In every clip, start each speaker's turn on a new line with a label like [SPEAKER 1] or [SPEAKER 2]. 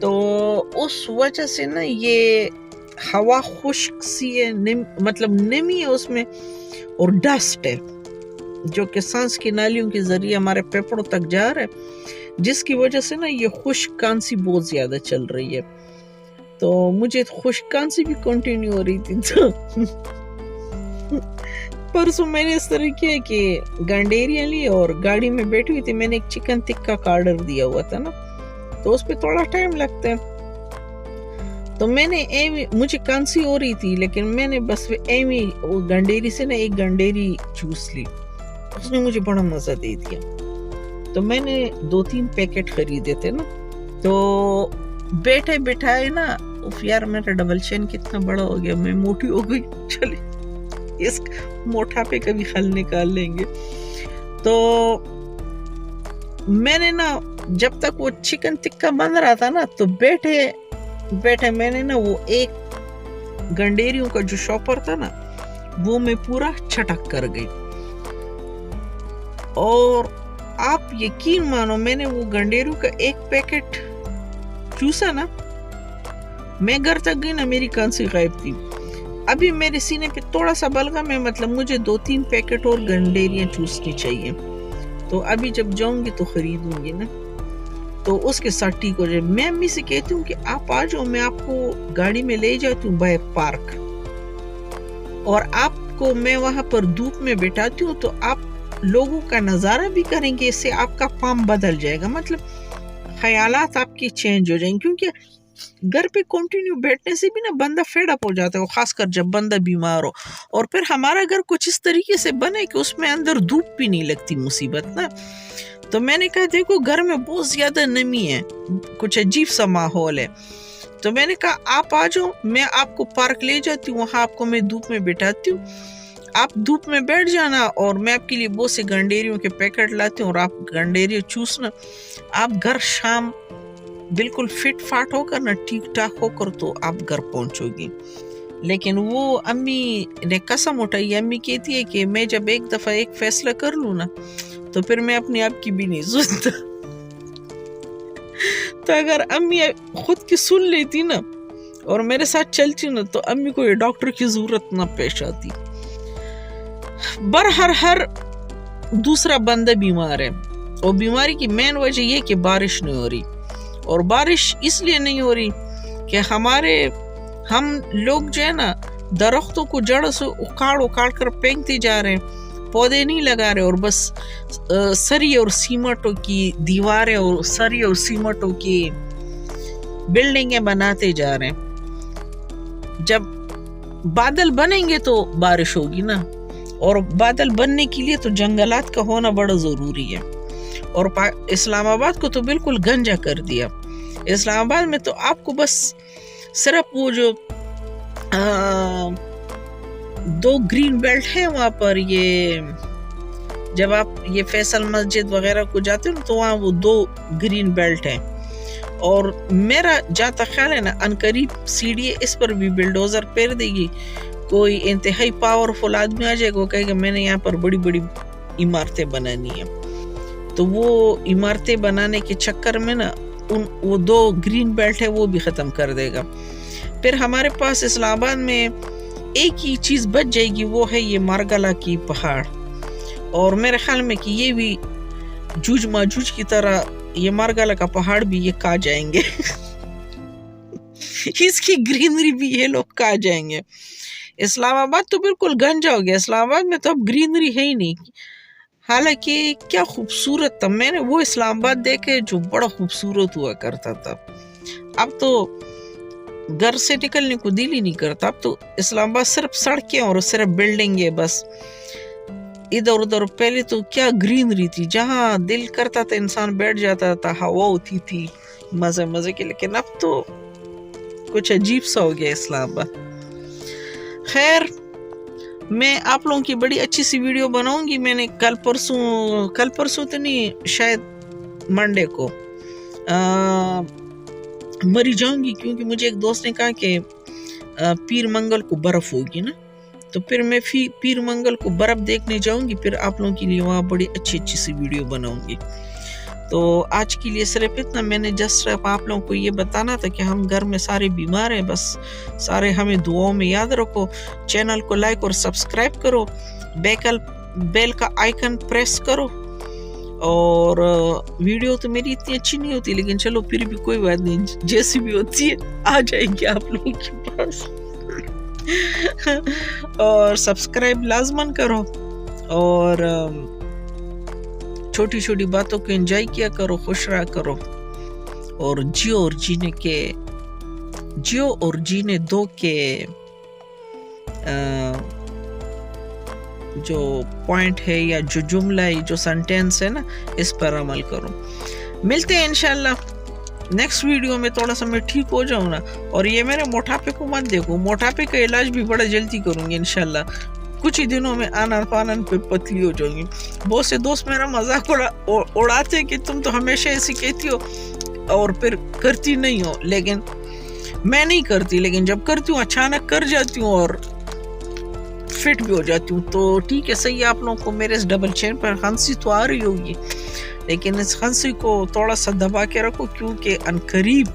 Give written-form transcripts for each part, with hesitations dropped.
[SPEAKER 1] تو اس وجہ سے نا یہ ہوا خشک سی ہے، مطلب نمی ہے اس میں، اور ڈسٹ ہے جو کہ سانس کی نالیوں کے ذریعے ہمارے پھیپھڑوں تک جا رہا ہے، جس کی وجہ سے نا یہ خشک کھانسی بہت زیادہ چل رہی ہے. تو مجھے خشک کھانسی بھی کنٹینیو ہو رہی تھی. تو پرسوں میں نے اس طرح کیا کہ گنڈیریاں لی اور گاڑی میں بیٹھی ہوئی تھی، میں نے ایک چکن ٹکا کا آرڈر دیا ہوا تھا نا، تو اس پہ تھوڑا ٹائم لگتا ہے. تو میں نے مجھے کھانسی ہو رہی تھی، لیکن میں نے بس ایویں گنڈیری سے نا ایک گنڈیری چوس لی، اس نے مجھے بڑا مزہ دے دیا. تو میں نے 2-3 پیکٹ خریدے تھے نا، تو بیٹھے بٹھائے نا، یار میرا ڈبل چین کتنا بڑا ہو گیا، میں موٹی ہو گئی، چلے اس موٹاپے کا بھی حل نکال لیں گے. تو میں نے نا جب تک وہ چکن ٹکا بن رہا تھا نا، تو بیٹھے میں نے نا وہ ایک گنڈیریوں کا جو شاپر تھا نا، وہ میں پورا چھٹک کر گئی. اور آپ یقین مانو، میں نے وہ گنڈیریوں کا ایک پیکٹ چوسا نا، میں گھر تک گئی نا، میری کھانسی غائب تھی. ابھی میرے سینے پہ تھوڑا سا بلغم ہے، مطلب مجھے 2-3 پیکٹ اور گنڈیریاں چوسنی چاہیے. تو ابھی جب جاؤں گی تو خریدوں گی نا، تو اس کے ساتھ ٹھیک ہو جائے. میں امی سے کہتی ہوں کہ آپ آ جاؤ، میں آپ کو گاڑی میں لے جاتی ہوں بائی پارک، اور آپ کو میں وہاں پر دھوپ میں بٹھاتی ہوں، تو آپ لوگوں کا نظارہ بھی کریں گے، اس سے آپ کا پام بدل جائے گا، مطلب خیالات آپ کی چینج ہو جائیں گے. کیونکہ گھر پہ کنٹینیو بیٹھنے سے بھی نا بندہ فیڈ اپ ہو جاتا ہے، خاص کر جب بندہ بیمار ہو. اور پھر ہمارا گھر کچھ اس طریقے سے بنے کہ اس میں اندر دھوپ بھی نہیں لگتی، مصیبت نا. تو میں نے کہا دیکھو گھر میں بہت زیادہ نمی ہے، کچھ عجیب سا ماحول ہے. تو میں نے کہا آپ آ جاؤ، میں آپ کو پارک لے جاتی ہوں، وہاں آپ کو میں دھوپ میں بٹھاتی ہوں، آپ دھوپ میں بیٹھ جانا، اور میں آپ کے لیے بہت سے گنڈیریوں کے پیکٹ لاتی ہوں، اور آپ گنڈیری چوسنا. آپ گھر شام بالکل فٹ فاٹ ہو کر نا، ٹھیک ٹھاک ہو کر تو آپ گھر پہنچو گی. لیکن وہ امی نے قسم اٹھائی، امی کہتی ہے کہ میں جب ایک دفعہ ایک فیصلہ کر لوں نا، تو پھر میں اپنی آپ کی بھی نہیں سنتا. تو اگر امی خود کی سن لیتی نا اور میرے ساتھ چلتی نا، تو امی کو یہ ڈاکٹر کی ضرورت نہ پیش آتی. ہر دوسرا بندہ بیمار ہے، اور بیماری کی مین وجہ یہ کہ بارش نہیں ہو رہی. اور بارش اس لیے نہیں ہو رہی کہ ہم لوگ جو ہے نا درختوں کو جڑ سے اکھاڑ کر پھینکتے جا رہے ہیں، پودے نہیں لگا رہے، اور بس سری اور سیمنٹوں کی دیواریں اور سری اور سیمنٹوں کی بلڈنگیں بناتے جا رہے ہیں. جب بادل بنیں گے تو بارش ہوگی نا، اور بادل بننے کے لیے تو جنگلات کا ہونا بڑا ضروری ہے. اور اسلام آباد کو تو بالکل گنجا کر دیا. اسلام آباد میں تو آپ کو بس صرف وہ جو 2 گرین بیلٹ ہے وہاں پر، یہ جب آپ یہ فیصل مسجد وغیرہ کو جاتے ہو تو وہاں وہ 2 گرین بیلٹ ہیں. اور میرا جاتا خیال ہے نا انقریب سیڑھی اس پر بھی بلڈوزر پھیر دے گی، کوئی انتہائی پاورفل آدمی آ جائے گا، وہ کہے گا میں نے یہاں پر بڑی بڑی عمارتیں بنانی ہیں. تو وہ عمارتیں بنانے کے چکر میں نا وہ 2 گرین بیلٹ ہے وہ بھی ختم کر دے گا. پھر ہمارے پاس اسلام آباد میں ایک ہی چیز بچ جائے گی، وہ ہے یہ مارگلا کی پہاڑ. اور میرے خیال میں کہ یہ بھی جوج ماجوج کی طرح یہ مارگلا کا پہاڑ بھی یہ کھا جائیں گے. اس کی گرینری بھی یہ لوگ کھا جائیں گے. اسلام آباد تو بالکل گنجا ہو گیا، اسلام آباد میں تو اب گرینری ہے ہی نہیں. حالانکہ کیا خوبصورت تھا، میں نے وہ اسلام آباد دیکھے جو بڑا خوبصورت ہوا کرتا تھا. اب تو گھر سے نکلنے کو دل ہی نہیں کرتا. اب تو اسلام آباد صرف سڑکیں اور صرف بلڈنگ ہے بس. ادھر ادھر پہلے تو کیا گرینری تھی، جہاں دل کرتا تھا انسان بیٹھ جاتا تھا، ہوا ہوتی تھی مزے کے. لیکن اب تو کچھ عجیب سا ہو گیا اسلام آباد. خیر، میں آپ لوگوں کی بڑی اچھی سی ویڈیو بناؤں گی. میں نے کل پرسوں تو نہیں، شاید منڈے کو مری جاؤں گی، کیونکہ مجھے ایک دوست نے کہا کہ پیر منگل کو برف ہوگی نا، تو پھر میں پیر منگل کو برف دیکھنے جاؤں گی. پھر آپ لوگوں کے لیے وہاں بڑی اچھی سی ویڈیو بناؤں گی. تو آج کے لیے صرف اتنا، میں نے جسٹ آپ لوگوں کو یہ بتانا تھا کہ ہم گھر میں سارے بیمار ہیں، بس سارے ہمیں دعاؤں میں یاد رکھو، چینل کو لائک اور سبسکرائب کرو، بیل کا آئیکن پریس کرو، اور ویڈیو تو میری اتنی اچھی نہیں ہوتی، لیکن چلو پھر بھی کوئی بات نہیں، جیسی بھی ہوتی ہے آ جائے گی آپ لوگوں کے پاس اور سبسکرائب لازمن کرو، اور چھوٹی چھوٹی باتوں کو انجوائے کیا کرو، خوش رہا کرو، اور جیو اور جینے دو کے جو پوائنٹ ہے یا جو جملہ ہے، جو سنٹینس ہے نا، اس پر عمل کرو۔ ملتے ہیں انشاءاللہ نیکسٹ ویڈیو میں، تھوڑا سا میں ٹھیک ہو جاؤں نا، اور یہ میرے موٹاپے کو مت دیکھو، موٹاپے کا علاج بھی بڑا جلدی کروں گی انشاءاللہ، کچھ ہی دنوں میں آنن پھر پتلی ہو جاؤں گی۔ بہت سے دوست میرا مذاق اڑاتے کہ تم تو ہمیشہ ایسی کہتی ہو اور پھر کرتی نہیں ہو، لیکن میں نہیں کرتی، لیکن جب کرتی ہوں اچانک کر جاتی ہوں اور فٹ بھی ہو جاتی ہوں۔ تو ٹھیک ہے، صحیح، آپ لوگوں کو میرے اس ڈبل چین پر ہنسی تو آ رہی ہوگی، لیکن اس ہنسی کو تھوڑا سا دبا کے رکھو، کیونکہ عنقریب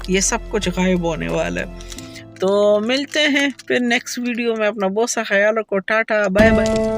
[SPEAKER 1] یہ سب کچھ غائب ہونے والا ہے۔ تو ملتے ہیں پھر نیکسٹ ویڈیو میں، اپنا بہت سا خیال رکھو، ٹاٹا، بائے بائے۔